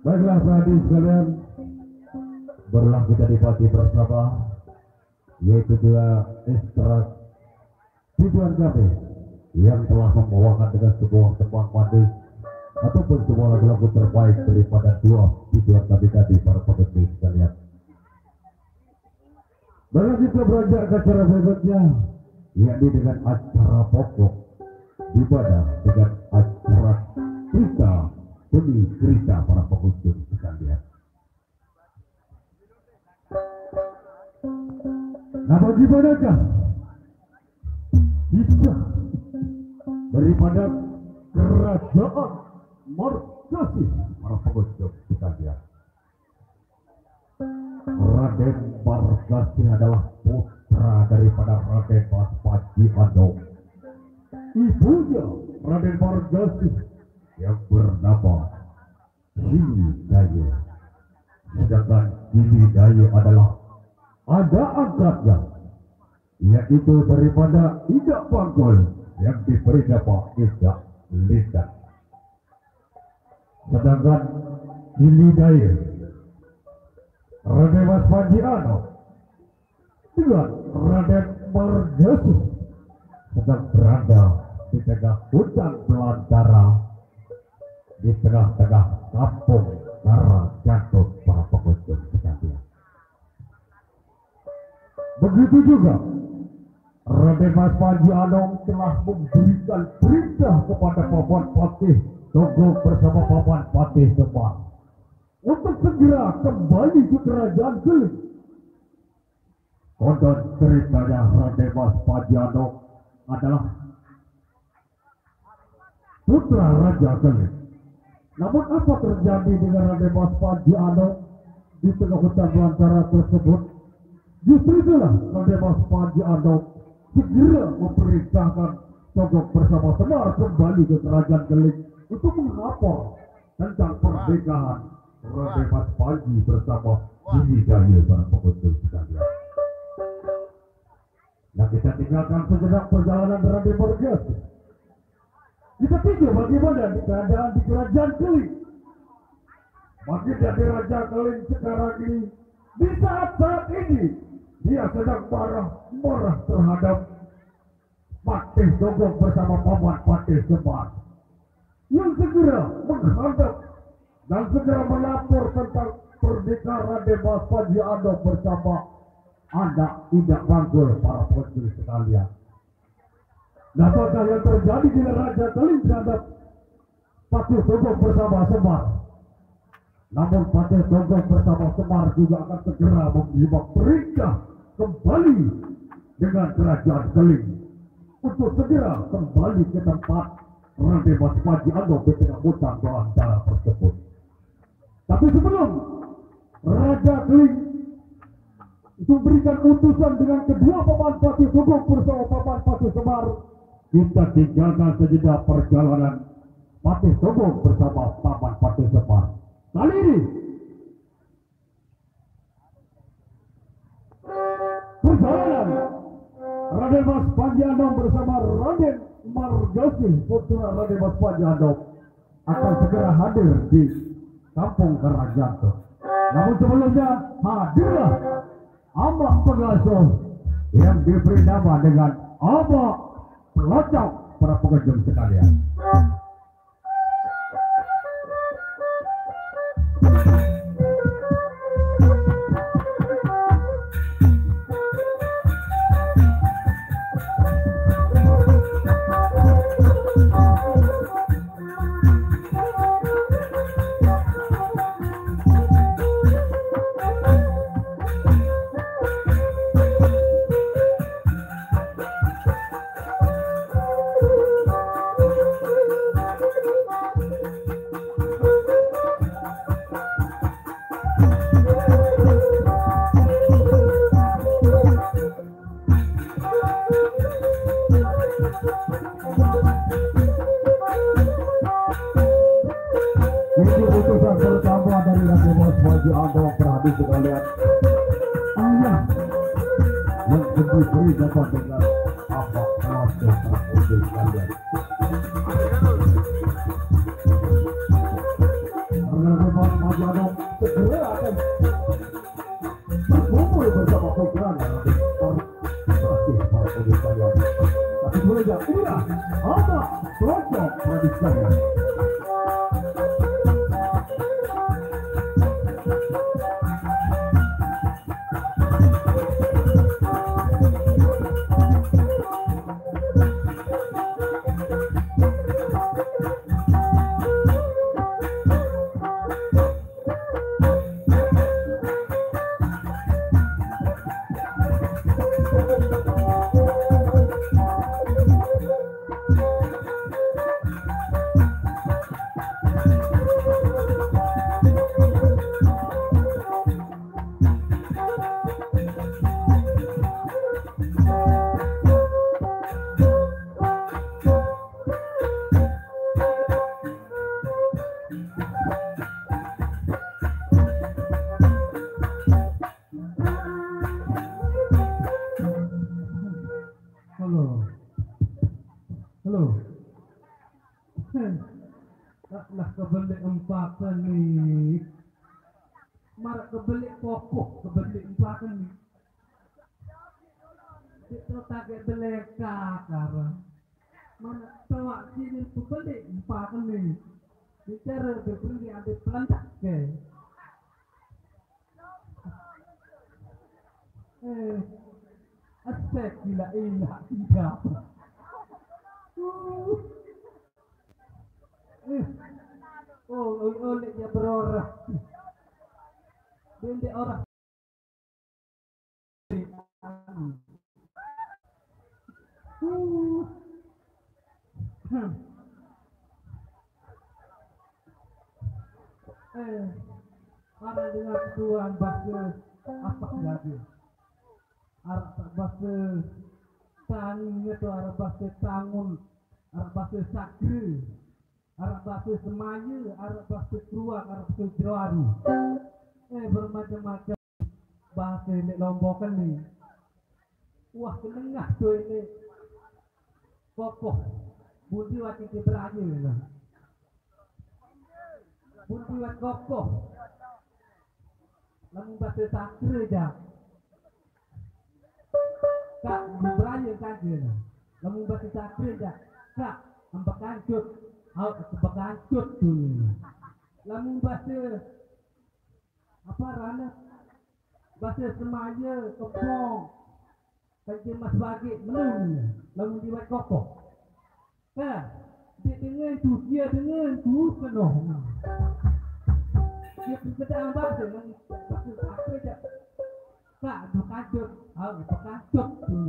Baiklah tadi sekalian, barulah kita dipati bersama, yaitu dua ekstrak tujuan kami yang telah membawakan dengan sebuah tembang manis ataupun sebuah lagu-lagu terbaik daripada dua tujuan kami tadi para pemirsa sekalian. Baiklah kita beranjak ke acara berikutnya, yakni dengan acara pokok ibadah dengan acara cerita demi cerita para pengunjung sekalian. Nah, bagaimanakah kisah daripada kerajaan Margasi para pengunjung sekalian? Raden Margasi adalah putra daripada Raden Baspaji Andong. Ibunya Raden Margasi yang bernama Hidayah. Sedangkan Hidayah adalah ada angkatnya, yaitu daripada Idak Panggul yang diberi nama Idak Lindan. Sedangkan Hidayah Raden Baspaji Andong dengan Raden Margasi sedang berada di tengah hutan belantara, di tengah-tengah kampung Karajantut para pengunjung sekalian. Begitu juga Raden Baspaji Andong telah memberikan perintah kepada Paman Patih Tangun bersama Paman Patih Semar untuk segera kembali ke kerajaan Geling. Konon ceritanya Raden Baspaji Andong adalah putra Raja Geling. Namun apa terjadi dengan Raden Baspaji Andong di tengah hutan belantara tersebut? Justru itulah Raden Baspaji Andong segera memerintahkan Tangun bersama Semar kembali ke kerajaan Geling untuk melapor tentang pernikahan Raden Baspaji bersama Hidayah para pengunjung sekalian. Nah, kita tinggalkan sejenak perjalanan Raden Margasi. Kita tinjau bagaimana keadaan di kerajaan Geling. Makin dari Raja Geling sekarang ini, di saat-saat ini dia sedang marah terhadap Patih Tangun bersama Paman Patih Semar yang segera menghadap dan segera melapor tentang pernikahan Raden Baspaji Andong bersama anak Idak Panggul para pengunjung sekalian. Nah, apakah yang terjadi di Raja Geling terhadap Patih Tangun bersama Semar? Namun Patih Tangun bersama Semar juga akan segera menerima perintah kembali dengan kerajaan Geling untuk segera kembali ke tempat Raden Baspaji Andong di tengah hutan belantara tersebut. Tapi sebelum Raja Geling itu berikan utusan dengan kedua Paman Patih Tangun bersama Paman Patih Semar, kita tinggalkan sejenak perjalanan Patih Tangun bersama Paman Patih Semar. Kali ini perjalanan Raden Baspaji Andong bersama Raden Margasi putra Raden Baspaji Andong akan segera hadir di kampung Karajantut. Namun sebelumnya hadirlah Amak Pengasuh yang diberi nama dengan Amak Pelacak para pengunjung sekalian. Sekalian, ayah yang diberi dapat dengan apa proses terwujud sekalian. Karena memang boleh jak. Inilah ada kelompok tradisional. Halo. Lah kebelik empakan nih. Marak kebelik kokoh, kebelik empakan nih. Itu tak beleka karena mana tawa sini kebelik empakan nih. Bicara berpergi ada pelantak ke. Aspek gila ilah tidak. Oleh dia berorah. Bende orang. Orang dengan tuan bahasa apa lagi? Arab bahasa Tangun itu Arab bahasa Tangun, Arab bahasa Sakri, Arab bahasa Semaya, Arab bahasa Keruak, Arab bahasa Jerawari. Bermacam-macam bahasa ini lombokan nih. Wah kenengah tuh ini kokoh. Budi waktu kita berakhir lah. Budi waktu kokoh. Lalu bahasa Sakri dah. Kak, berakhir kajian. Lalu bahasa Sakri dah. Kak, ambak kancut. Ambak kancut tuh. Lalu bahasa apa rana? Bahasa Semaya, Kepong. Kajian mas bagi menang. Lalu diwat kokoh. Kak, dia dengar tu, dia dengar tu penuh. Dia berkata bahasa yang Sakri dah. Kak, berkacut, berkacut tu.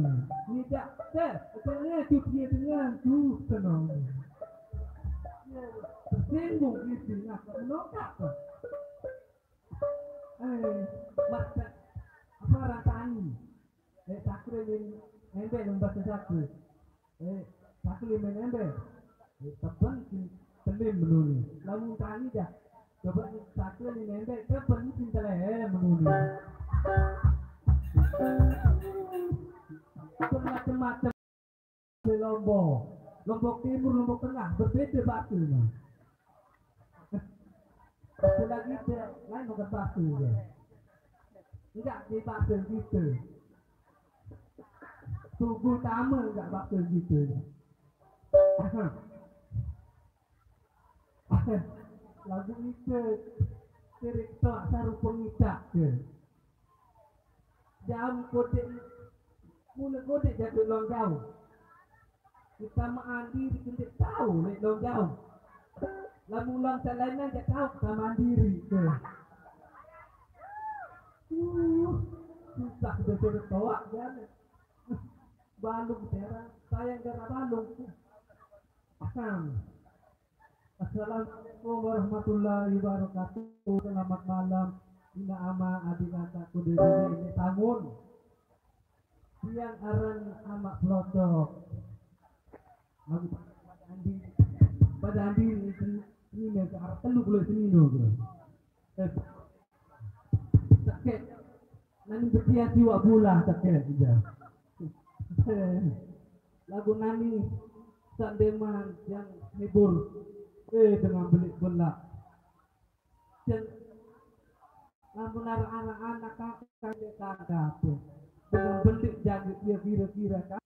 Ni tak, dengar tu dia dengar tu penuh. Tersinggung itu, nak menolak tu. Masa apa rasanya? Sakri ni embel membahasa Sakri. Sakri main embel. Tepan telim menuni. Lalu tani dah. Coba Sakri ni embel. Tepan cinta menuni. Macam-macam Lombok Timur, Lombok Tengah berbeda bahasa. Selagi dia lain bukan bahasa je. Enggak di bahasa kita. Suku utama enggak bahasa kita. Lagu kita cerita saru pengicak je. Jauh kodek, mula kodek jadi long jauh. Kita mandi dikendek tahu lek long jauh. Lalu ulang selainnya dia tahu kita mandiri ke. Susah dia sudah tawak dia. Balung terang, sayang darah balung. Assalamualaikum warahmatullahi wabarakatuh. Selamat malam. Ina ama adik kakakku di sini Tangun. Siang aran amak pelocok. Lagu pada andi ini ke arah telu boleh sini dulu. Sakit. Nani berhati wak bulah sakit saja. Lagu nani sak deman yang hibur. Dengan belik belak. Dan namun anak-anak kakak dengan belik jadi dia kira-kira kan.